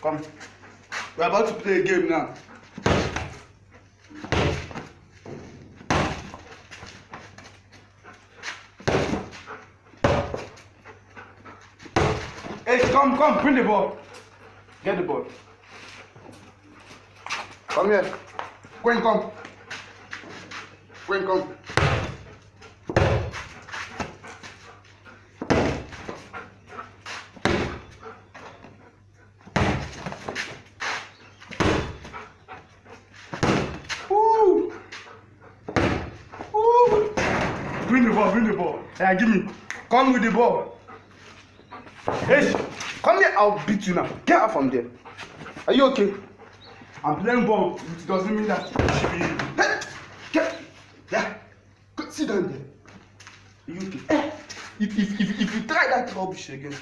Come. We're about to play a game now. Hey, come, bring the ball. Get the ball. Come here. Come. Come. Woo! Bring the ball. Hey, give me. Come with the ball. Hey, come here. I'll beat you now. Get out from there. Are you okay? I'm playing ball. It doesn't mean that you should be. Hey, get. Yeah. Go, sit down there. Are you okay? Hey, if you try that rubbish again,